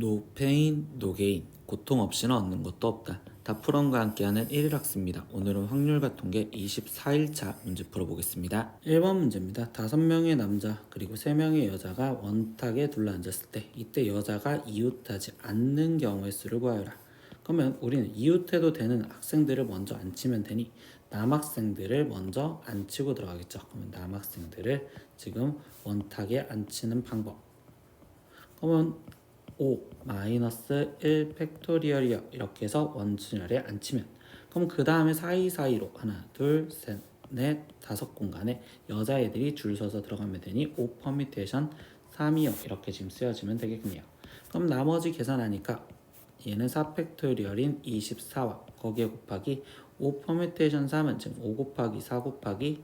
No pain, no gain. 고통 없이는 얻는 것도 없다. 다프런과 함께하는 1일 학습입니다. 오늘은 확률과 통계 24일차 문제 풀어보겠습니다. 1번 문제입니다. 5명의 남자 그리고 3명의 여자가 원탁에 둘러앉았을 때 이때 여자가 이웃하지 않는 경우의 수를 구하여라. 그러면 우리는 이웃해도 되는 학생들을 먼저 앉히면 되니 남학생들을 먼저 앉히고 들어가겠죠. 그러면 남학생들을 지금 원탁에 앉히는 방법. 그러면 5 마이너스 1 팩토리얼이요. 이렇게 해서 원순열에 앉히면 그럼 그 다음에 사이사이로 하나 둘셋넷 다섯 공간에 여자애들이 줄 서서 들어가면 되니 5 퍼미테이션 3이요. 이렇게 지금 쓰여지면 되겠네요. 그럼 나머지 계산하니까 얘는 4 팩토리얼인 24와 거기에 곱하기 5 퍼미테이션 3은 지금 5 곱하기 4 곱하기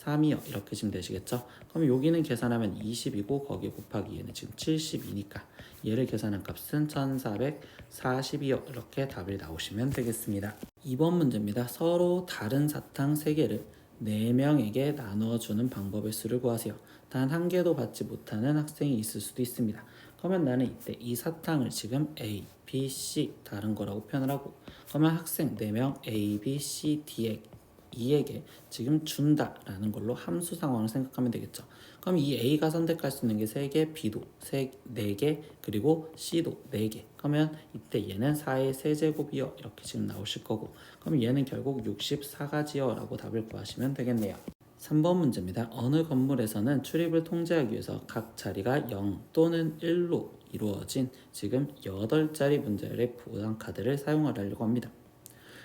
3이요. 이렇게 지금 되시겠죠? 그럼 여기는 계산하면 20이고 거기에 곱하기 얘는 지금 72니까 얘를 계산한 값은 1440이요. 이렇게 답이 나오시면 되겠습니다. 2번 문제입니다. 서로 다른 사탕 3개를 4명에게 나눠주는 방법의 수를 구하세요. 단 한 개도 받지 못하는 학생이 있을 수도 있습니다. 그러면 나는 이때 이 사탕을 지금 A, B, C 다른 거라고 표현을 하고 그러면 학생 4명 A, B, C, D에게 지금 준다라는 걸로 함수 상황을 생각하면 되겠죠. 그럼 이 A가 선택할 수 있는 게 3개, B도 4개, 그리고 C도 4개. 그러면 이때 얘는 4의 세제곱이요. 이렇게 지금 나오실 거고 그럼 얘는 결국 64가지요 라고 답을 구하시면 되겠네요. 3번 문제입니다. 어느 건물에서는 출입을 통제하기 위해서 각 자리가 0 또는 1로 이루어진 지금 8자리 문자열의 보상카드를 사용하려고 합니다.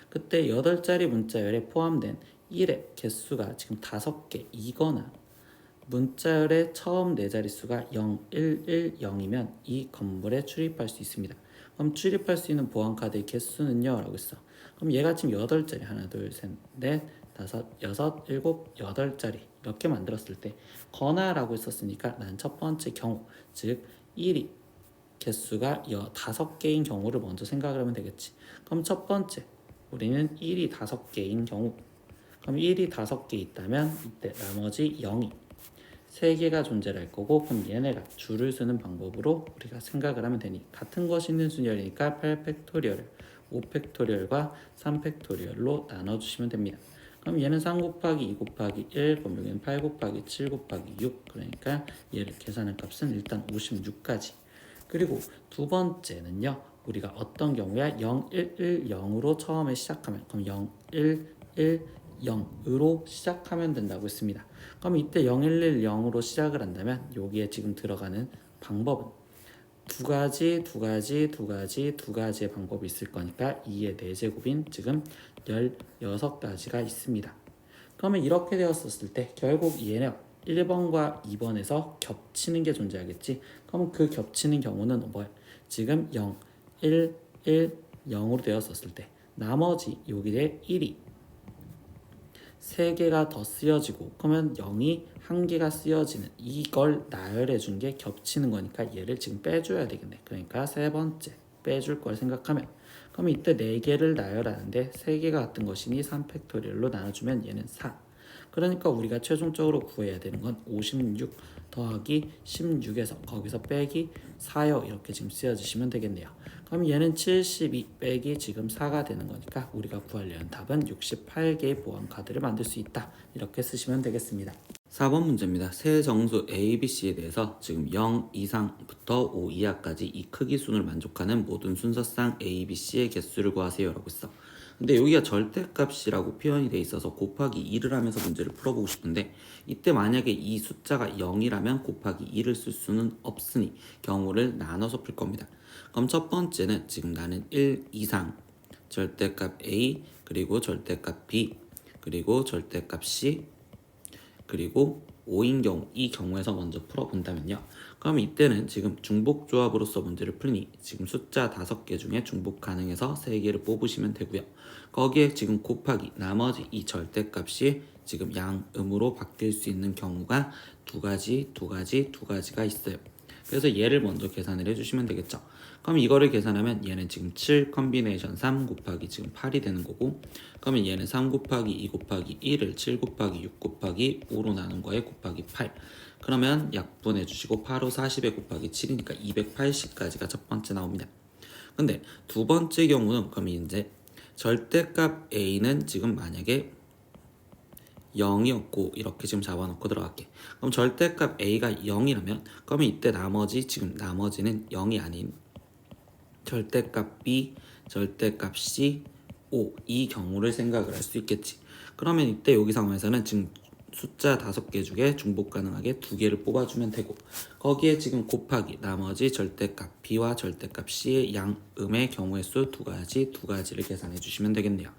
그때 8자리 문자열에 포함된 1의 개수가 지금 5개이거나 문자열의 처음 4자릿수가 0, 1, 1, 0이면 이 건물에 출입할 수 있습니다. 그럼 출입할 수 있는 보안카드의 개수는요? 라고 했어. 그럼 얘가 지금 8자리 하나, 둘, 셋, 넷, 다섯, 여섯, 일곱, 8자리 이렇게 만들었을 때 거나라고 했었으니까 난 첫 번째 경우 즉 1이 개수가 5개인 경우를 먼저 생각을 하면 되겠지. 그럼 첫 번째 우리는 1이 5개인 경우 그럼 1이 5개 있다면 이때 나머지 0이 3개가 존재를 할 거고 그럼 얘네가 줄을 쓰는 방법으로 우리가 생각을 하면 되니 같은 것이 있는 순열이니까 8 팩토리얼 5 팩토리얼과 3 팩토리얼로 나눠주시면 됩니다. 그럼 얘는 3 곱하기 2 곱하기 1 그럼 여기는 8 곱하기 7 곱하기 6 그러니까 얘를 계산한 값은 일단 56까지 그리고 두 번째는요 우리가 어떤 경우야 0, 1, 1, 0으로 처음에 시작하면 그럼 0, 1, 1, 0으로 시작하면 된다고 했습니다. 그럼 이때 0, 1, 1, 0으로 시작을 한다면 여기에 지금 들어가는 방법은 두 가지의 방법이 있을 거니까 2의 4제곱인 지금 16가지가 있습니다. 그러면 이렇게 되었을 때 결국 얘는 1번과 2번에서 겹치는 게 존재하겠지. 그럼 그 겹치는 경우는 뭐야? 지금 0, 1, 1, 0으로 되었을 때 나머지 여기에 1이 3개가 더 쓰여지고 그러면 0이 1개가 쓰여지는 이걸 나열해 준 게 겹치는 거니까 얘를 지금 빼줘야 되겠네. 그러니까 세 번째 빼줄 걸 생각하면 그럼 이때 4개를 나열하는데 3개가 같은 것이니 3팩토리얼로 나눠주면 얘는 4 그러니까 우리가 최종적으로 구해야 되는 건 56 더하기 16에서 거기서 빼기 4요 이렇게 지금 쓰여주시면 되겠네요. 그럼 얘는 72 빼기 지금 4가 되는 거니까 우리가 구하려는 답은 68개의 보안카드를 만들 수 있다 이렇게 쓰시면 되겠습니다. 4번 문제입니다. 세 정수 A, B, C에 대해서 지금 0 이상부터 5 이하까지 이 크기 순을 만족하는 모든 순서상 A, B, C의 개수를 구하세요 라고 했어. 근데 여기가 절대값이라고 표현이 돼 있어서 곱하기 2를 하면서 문제를 풀어보고 싶은데 이때 만약에 이 숫자가 0이라면 곱하기 2를 쓸 수는 없으니 경우를 나눠서 풀 겁니다. 그럼 첫 번째는 지금 나는 1 이상 절대값 A 그리고 절대값 B 그리고 절대값 C 그리고 5인 경우 이 경우에서 먼저 풀어본다면요. 그럼 이때는 지금 중복조합으로서 문제를 풀니 지금 숫자 5개 중에 중복 가능해서 3개를 뽑으시면 되고요. 거기에 지금 곱하기 나머지 이 절대값이 지금 양음으로 바뀔 수 있는 경우가 두 가지가 있어요. 그래서 얘를 먼저 계산을 해주시면 되겠죠. 그럼 이거를 계산하면 얘는 지금 7 컨비네이션 3 곱하기 지금 8이 되는 거고, 그러면 얘는 3 곱하기 2 곱하기 1을 7 곱하기 6 곱하기 5로 나눈 거에 곱하기 8. 그러면 약분해 주시고 8, 5, 40에 곱하기 7이니까 280까지가 첫 번째 나옵니다. 근데 두 번째 경우는 그럼 이제 절대값 A는 지금 만약에 0이었고 이렇게 지금 잡아놓고 들어갈게. 그럼 절대값 A가 0이라면 그러면 이때 나머지는 0이 아닌 절대값 B, 절대값 C, O 이 경우를 생각을 할 수 있겠지. 그러면 이때 여기 상황에서는 지금 숫자 5개 중에 중복 가능하게 2개를 뽑아주면 되고, 거기에 지금 곱하기 나머지 절대값 B와 절대값 C의 양음의 경우의 수 두 가지를 계산해 주시면 되겠네요.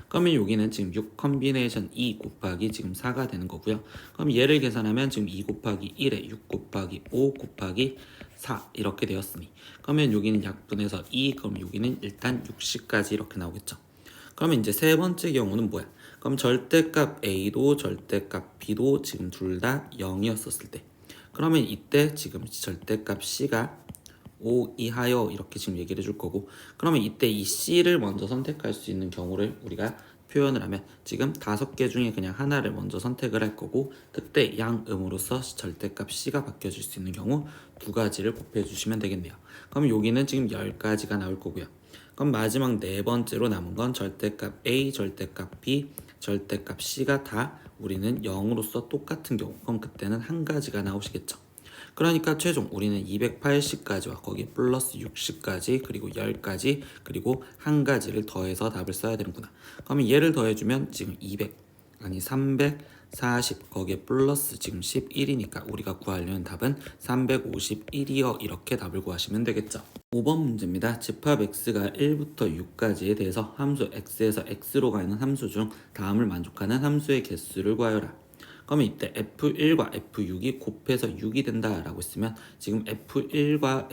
그러면 여기는 지금 6 컨비네이션 2 곱하기 지금 4가 되는 거고요. 그럼 얘를 계산하면 지금 2 곱하기 1에 6 곱하기 5 곱하기 4 이렇게 되었으니, 그러면 여기는 약분해서 2, 그럼 여기는 일단 60까지 이렇게 나오겠죠. 그러면 이제 세 번째 경우는 뭐야? 그럼 절대값 A도 절대값 B도 지금 둘 다 0이었었을 때, 그러면 이때 지금 절대값 C가 5 이하여 이렇게 지금 얘기를 해줄 거고, 그러면 이때 이 C를 먼저 선택할 수 있는 경우를 우리가 표현을 하면 지금 5개 중에 그냥 하나를 먼저 선택을 할 거고, 그때 양음으로써 절대값 C가 바뀌어질 수 있는 경우 두 가지를 곱해 주시면 되겠네요. 그럼 여기는 지금 10가지가 나올 거고요. 그럼 마지막 네 번째로 남은 건 절대값 A, 절대값 B, 절대값 C가 다 우리는 0으로서 똑같은 경우, 그럼 그때는 한 가지가 나오시겠죠. 그러니까 최종 우리는 280까지와 거기 플러스 60까지 그리고 10까지 그리고 한 가지를 더해서 답을 써야 되는구나. 그러면 얘를 더해주면 지금 340 거기에 플러스 지금 11이니까 우리가 구하려는 답은 351이요. 이렇게 답을 구하시면 되겠죠. 5번 문제입니다. 집합 x가 1부터 6까지에 대해서 함수 x에서 x로 가는 함수 중 다음을 만족하는 함수의 개수를 구하여라. 그러면 이때 F1과 F6이 곱해서 6이 된다라고 했으면 지금 F1과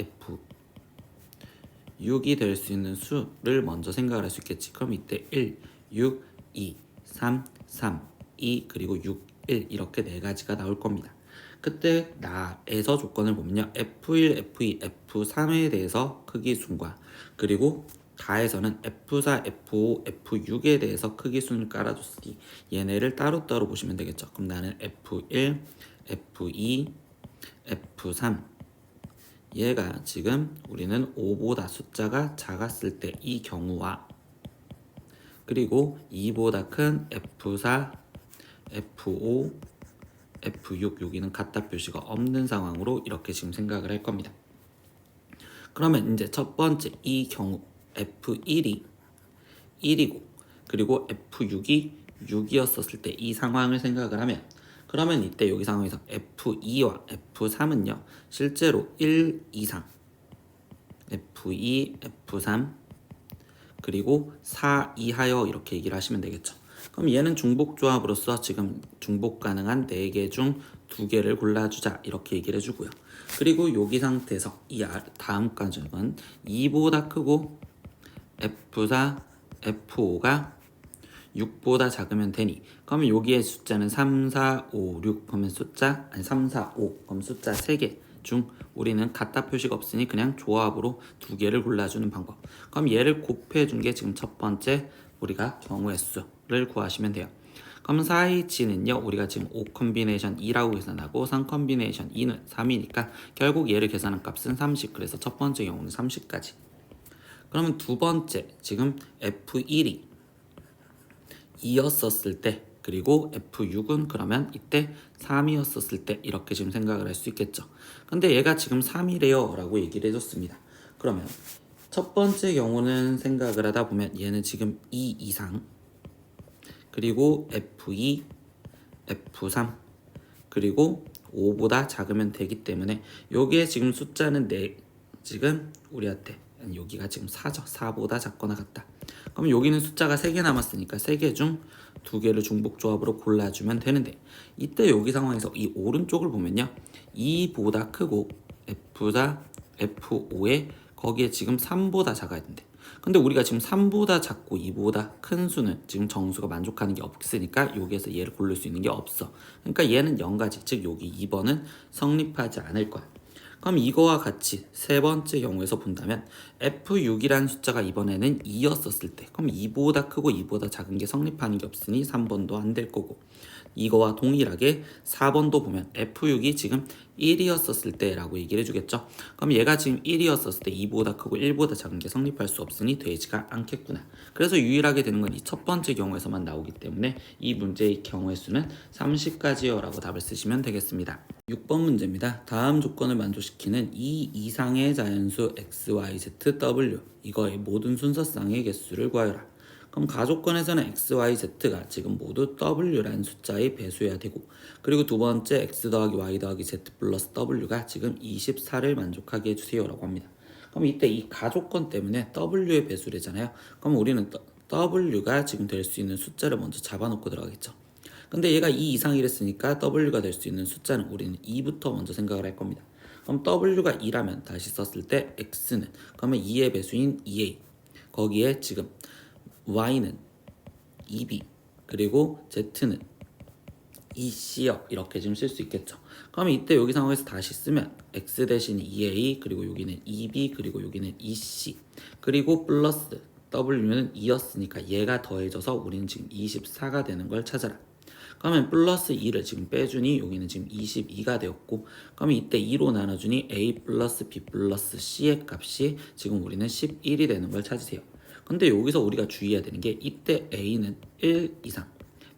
F6이 될 수 있는 수를 먼저 생각을 할 수 있겠지. 그럼 이때 1, 6, 2, 3, 3, 2 그리고 6, 1 이렇게 네 가지가 나올 겁니다. 그때 나에서 조건을 보면요. F1, F2, F3에 대해서 크기 순과 그리고 다에서는 F4, F5, F6에 대해서 크기 순을 깔아줬으니 얘네를 따로따로 보시면 되겠죠. 그럼 나는 F1, F2, F3 얘가 지금 우리는 5보다 숫자가 작았을 때 이 경우와 그리고 2보다 큰 F4, F5, F6 여기는 같다 표시가 없는 상황으로 이렇게 지금 생각을 할 겁니다. 그러면 이제 첫 번째 이 경우 F1이 1이고 그리고 F6이 6이었었을 때 이 상황을 생각을 하면, 그러면 이때 여기 상황에서 F2와 F3은요 실제로 1 이상 F2, F3 그리고 4 이하여 이렇게 얘기를 하시면 되겠죠. 그럼 얘는 중복 조합으로서 지금 중복 가능한 4개 중 2개를 골라주자 이렇게 얘기를 해주고요. 그리고 여기 상태에서 이 다음 과정은 2보다 크고 F4, F5가 6보다 작으면 되니, 그러면 여기에 숫자는 3, 4, 5, 6 그러면 3, 4, 5 그럼 숫자 3개 중 우리는 같다 표시가 없으니 그냥 조합으로 2개를 골라주는 방법. 그럼 얘를 곱해준 게 지금 첫 번째 우리가 경우의 수를 구하시면 돼요. 그럼 4H는요 우리가 지금 5 컨비네이션 2라고 계산하고 3 컨비네이션 2는 3이니까 결국 얘를 계산한 값은 30, 그래서 첫 번째 경우는 30까지. 그러면 두 번째 지금 F1이 2였었을 때 그리고 F6은 그러면 이때 3이었었을 때 이렇게 지금 생각을 할 수 있겠죠. 근데 얘가 지금 3이래요 라고 얘기를 해줬습니다. 그러면 첫 번째 경우는 생각을 하다 보면 얘는 지금 2 이상 그리고 F2, F3 그리고 5보다 작으면 되기 때문에 여기에 지금 숫자는 지금 우리한테 여기가 지금 4죠. 4보다 작거나 같다. 그럼 여기는 숫자가 3개 남았으니까 3개 중 2개를 중복 조합으로 골라주면 되는데, 이때 여기 상황에서 이 오른쪽을 보면요 2보다 크고 F4, F5에 거기에 지금 3보다 작아야 된대. 근데 우리가 지금 3보다 작고 2보다 큰 수는 지금 정수가 만족하는 게 없으니까 여기에서 얘를 고를 수 있는 게 없어. 그러니까 얘는 0가지, 즉 여기 2번은 성립하지 않을 거야. 그럼 이거와 같이 세 번째 경우에서 본다면 F6이라는 숫자가 이번에는 2였었을 때 그럼 2보다 크고 2보다 작은 게 성립하는 게 없으니 3번도 안 될 거고 이거와 동일하게 4번도 보면 F6이 지금 1이었었을 때 라고 얘기를 해주겠죠. 그럼 얘가 지금 1이었었을 때 2보다 크고 1보다 작은 게 성립할 수 없으니 되지가 않겠구나. 그래서 유일하게 되는 건 이 첫 번째 경우에서만 나오기 때문에 이 문제의 경우의 수는 30까지요 라고 답을 쓰시면 되겠습니다. 6번 문제입니다. 다음 조건을 만족시키는 이 이상의 자연수 x, y, z, w 이거의 모든 순서쌍의 개수를 구하여라. 그럼 가조건에서는 x, y, z가 지금 모두 w라는 숫자의 배수여야 되고 그리고 두 번째 x 더하기 y 더하기 z 플러스 w가 지금 24를 만족하게 해주세요 라고 합니다. 그럼 이때 이 가조건 때문에 w의 배수래잖아요. 그럼 우리는 w가 지금 될 수 있는 숫자를 먼저 잡아놓고 들어가겠죠. 근데 얘가 2 이상이랬으니까 w가 될 수 있는 숫자는 우리는 2부터 먼저 생각을 할 겁니다. 그럼 w가 2라면 다시 썼을 때 x는 그러면 2의 배수인 2a 거기에 지금 y는 2b 그리고 z는 2c요 이렇게 지금 쓸 수 있겠죠. 그러면 이때 여기 상황에서 다시 쓰면 x 대신 2a 그리고 여기는 2b 그리고 여기는 2c 그리고 플러스 w는 2였으니까 얘가 더해져서 우리는 지금 24가 되는 걸 찾아라. 그러면 플러스 2를 지금 빼주니 여기는 지금 22가 되었고 그러면 이때 2로 나눠주니 a 플러스 b 플러스 c의 값이 지금 우리는 11이 되는 걸 찾으세요. 근데 여기서 우리가 주의해야 되는 게 이때 a는 1 이상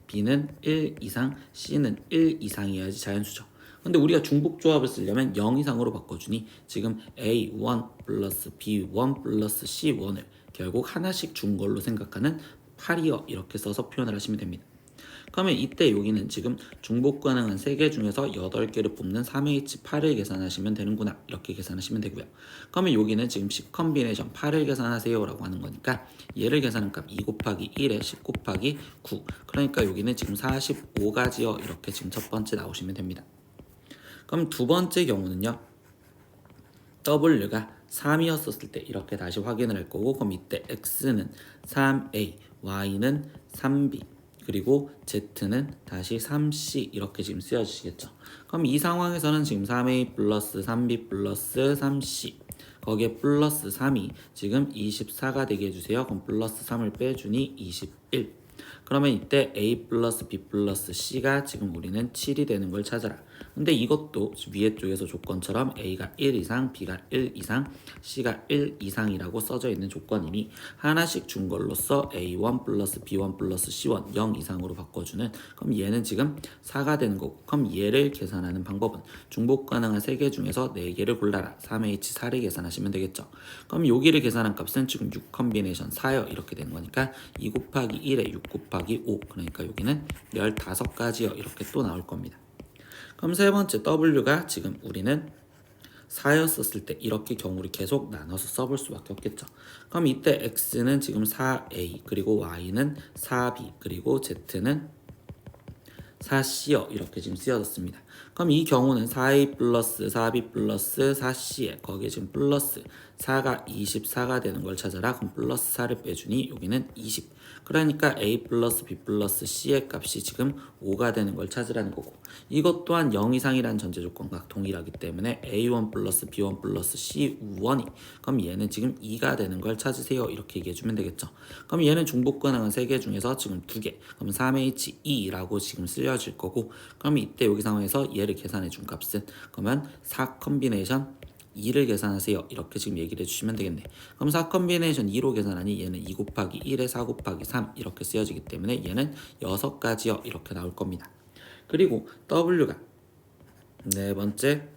b는 1 이상 c는 1 이상이어야지 자연수죠. 근데 우리가 중복조합을 쓰려면 0 이상으로 바꿔주니 지금 a1 플러스 b1 플러스 c1을 결국 하나씩 준 걸로 생각하는 8이요 이렇게 써서 표현을 하시면 됩니다. 그러면 이때 여기는 지금 중복 가능한 3개 중에서 8개를 뽑는 3H8을 계산하시면 되는구나 이렇게 계산하시면 되고요. 그러면 여기는 지금 10 컨비네이션 8을 계산하세요 라고 하는 거니까 얘를 계산한 값 2 곱하기 1에 10 곱하기 9 그러니까 여기는 지금 45가지요 이렇게 지금 첫 번째 나오시면 됩니다. 그럼 두 번째 경우는요. W가 3이었었을 때 이렇게 다시 확인을 할 거고 그럼 이때 X는 3A, Y는 3B 그리고 Z는 다시 3C 이렇게 지금 쓰여주시겠죠. 그럼 이 상황에서는 지금 3A 플러스 3B 플러스 3C 거기에 플러스 3이 지금 24가 되게 해주세요. 그럼 플러스 3을 빼주니 21 그러면 이때 A 플러스 B 플러스 C가 지금 우리는 7이 되는 걸 찾아라. 근데 이것도 위에 쪽에서 조건처럼 A가 1 이상, B가 1 이상, C가 1 이상이라고 써져 있는 조건이니 하나씩 준 걸로써 A1 플러스 B1 플러스 C1 0 이상으로 바꿔주는 그럼 얘는 지금 4가 되는 거고 그럼 얘를 계산하는 방법은 중복 가능한 3개 중에서 4개를 골라라. 3H4를 계산하시면 되겠죠. 그럼 여기를 계산한 값은 지금 6 컨비네이션 4요 이렇게 되는 거니까 2 곱하기 1에 6 곱하기 5 그러니까 여기는 15가지요 이렇게 또 나올 겁니다. 그럼 세 번째 W가 지금 우리는 4였었을 때 이렇게 경우를 계속 나눠서 써볼 수밖에 없겠죠. 그럼 이때 X는 지금 4A 그리고 Y는 4B 그리고 Z는 4C요 이렇게 지금 쓰여졌습니다. 그럼 이 경우는 4A 플러스 4B 플러스 4C에 거기에 지금 플러스 4가 24가 되는 걸 찾아라. 그럼 플러스 4를 빼주니 여기는 20 그러니까 A 플러스 B 플러스 C의 값이 지금 5가 되는 걸 찾으라는 거고 이것 또한 0 이상이라는 전제 조건과 동일하기 때문에 A1 플러스 B1 플러스 C1이 그럼 얘는 지금 2가 되는 걸 찾으세요 이렇게 얘기해주면 되겠죠. 그럼 얘는 중복 가능한 3개 중에서 지금 2개 그럼 3H2라고 지금 쓰여질 거고 그럼 이때 여기 상황에서 얘를 계산해 준 값은 그러면 4 컨비네이션 2를 계산하세요 이렇게 지금 얘기를 해주시면 되겠네. 그럼 4 컨비네이션 2로 계산하니 얘는 2 곱하기 1에 4 곱하기 3 이렇게 쓰여지기 때문에 얘는 6가지요 이렇게 나올 겁니다. 그리고 W가 네 번째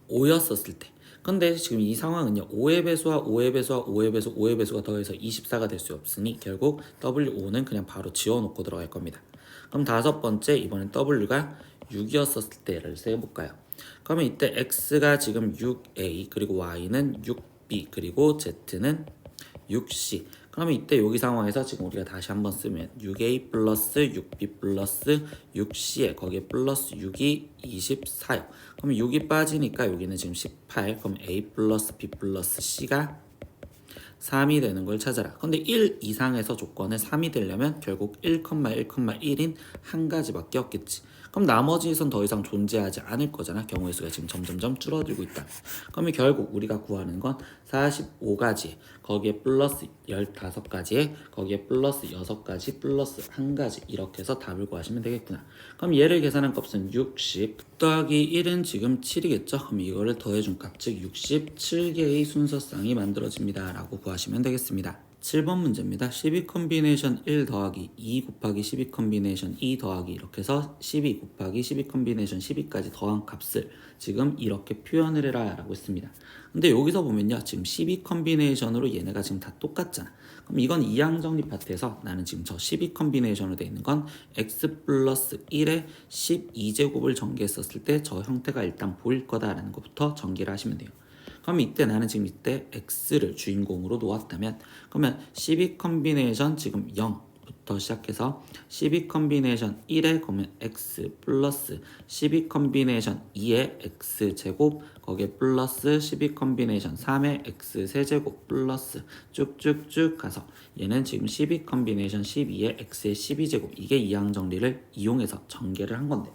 5였었을 때 근데 지금 이 상황은요 5의 배수와 5의 배수와 5의 배수 5의 배수가 더해서 24가 될 수 없으니 결국 W5는 그냥 바로 지워놓고 들어갈 겁니다. 그럼 다섯 번째 이번엔 W가 6이었었을 때를 세볼까요? 그러면 이때 X가 지금 6A 그리고 Y는 6B 그리고 Z는 6C 그러면 이때 여기 상황에서 지금 우리가 다시 한번 쓰면 6A 플러스 6B 플러스 6C에 거기에 플러스 6이 24요. 그럼 6이 빠지니까 여기는 지금 18 그럼 A 플러스 B 플러스 C가 3이 되는 걸 찾아라. 근데 1 이상에서 조건은 3이 되려면 결국 1,1,1인 한 가지밖에 없겠지. 그럼 나머지선 더 이상 존재하지 않을 거잖아. 경우의 수가 지금 점점점 줄어들고 있다. 그러면 결국 우리가 구하는 건 45가지, 거기에 플러스 15가지에 거기에 플러스 6가지 플러스 1가지 이렇게 해서 답을 구하시면 되겠구나. 그럼 얘를 계산한 값은 60 더하기 1은 지금 7이겠죠. 그럼 이거를 더해준 값, 즉 67개의 순서쌍이 만들어집니다 라고 구하시면 되겠습니다. 7번 문제입니다. 12 컨비네이션 1 더하기 2 곱하기 12 컨비네이션 2 더하기 이렇게 해서 12 곱하기 12 컨비네이션 12까지 더한 값을 지금 이렇게 표현을 해라 라고 했습니다. 근데 여기서 보면요, 지금 12 컨비네이션으로 얘네가 지금 다 똑같잖아. 그럼 이건 이항정리 파트에서 나는 지금 저 12 컨비네이션으로 되어 있는 건 x 플러스 1에 12제곱을 전개했었을 때 저 형태가 일단 보일 거다라는 것부터 전개를 하시면 돼요. 그럼 이때 나는 지금 이때 x를 주인공으로 놓았다면, 그러면 12 컨비네이션 지금 0부터 시작해서 12 컨비네이션 1에 그러면 x 플러스 12 컨비네이션 2에 x 제곱 거기에 플러스 12 컨비네이션 3에 x 세제곱 플러스 쭉쭉쭉 가서 얘는 지금 12 컨비네이션 12에 x의 12제곱, 이게 이항 정리를 이용해서 전개를 한 건데,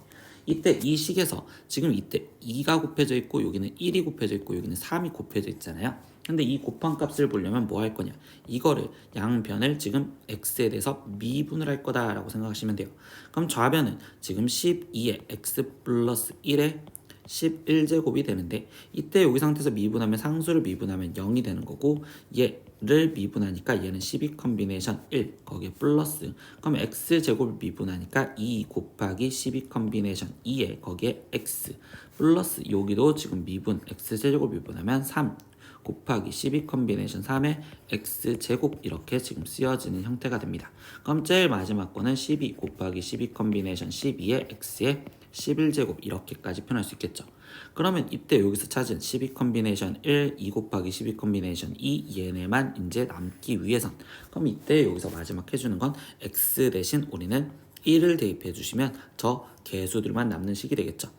이때 이 식에서 지금 이때 2가 곱해져 있고 여기는 1이 곱해져 있고 여기는 3이 곱해져 있잖아요. 근데 이 곱한 값을 보려면 뭐 할 거냐, 이거를 양변을 지금 x에 대해서 미분을 할 거다라고 생각하시면 돼요. 그럼 좌변은 지금 12에 x 플러스 1에 11제곱이 되는데, 이때 여기 상태에서 미분하면 상수를 미분하면 0이 되는 거고, 얘를 미분하니까 얘는 12 컨비네이션 1 거기에 플러스, 그럼 x제곱을 미분하니까 2 곱하기 12 컨비네이션 2에 거기에 x 플러스, 여기도 지금 미분 x제곱 미분하면 3 곱하기 12 컨비네이션 3에 x제곱, 이렇게 지금 쓰여지는 형태가 됩니다. 그럼 제일 마지막 거는 12 곱하기 12 컨비네이션 12에 x의 11제곱 이렇게까지 표현할 수 있겠죠. 그러면 이때 여기서 찾은 12 컨비네이션 1, 2 곱하기 12 컨비네이션 2 얘네만 이제 남기 위해선, 그럼 이때 여기서 마지막 해주는 건 x 대신 우리는 1을 대입해 주시면 저 개수들만 남는 식이 되겠죠.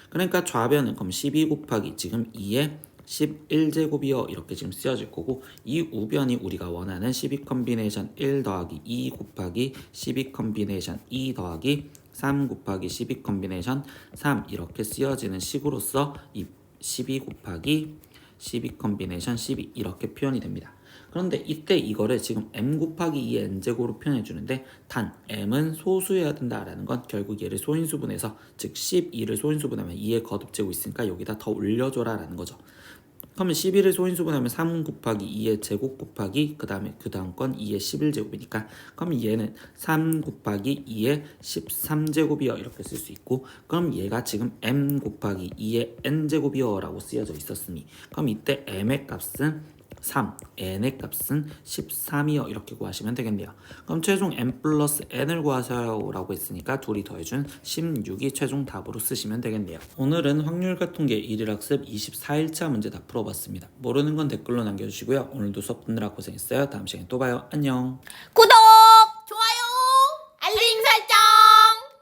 그러니까 좌변은 그럼 12 곱하기 지금 2에 11제곱이요 이렇게 지금 쓰여질 거고, 이 우변이 우리가 원하는 12 컨비네이션 1 더하기 2 곱하기 12 컨비네이션 2 더하기 3 곱하기 12 컨비네이션 3 이렇게 쓰여지는 식으로서 이 12 곱하기 12 컨비네이션 12 이렇게 표현이 됩니다. 그런데 이때 이거를 지금 m 곱하기 2의 n제곱으로 표현해 주는데, 단 m은 소수여야 된다라는 건 결국 얘를 소인수분해서, 즉 12를 소인수분하면 2의 거듭제곱 있으니까 여기다 더 올려줘라 라는 거죠. 그러면 11을 소인수분하면 3 곱하기 2의 제곱 곱하기 그 다음 건 2의 11제곱이니까, 그럼 얘는 3 곱하기 2의 13제곱이요 이렇게 쓸 수 있고, 그럼 얘가 지금 m 곱하기 2의 n제곱이요 라고 쓰여져 있었으니, 그럼 이때 m의 값은 3, n의 값은 13이요 이렇게 구하시면 되겠네요. 그럼 최종 n 플러스 n을 구하세요 라고 했으니까 둘이 더해준 16이 최종 답으로 쓰시면 되겠네요. 오늘은 확률과 통계 1일학습 24일차 문제 다 풀어봤습니다. 모르는 건 댓글로 남겨주시고요. 오늘도 수업 듣느라 고생했어요. 다음 시간에 또 봐요. 안녕. 구독!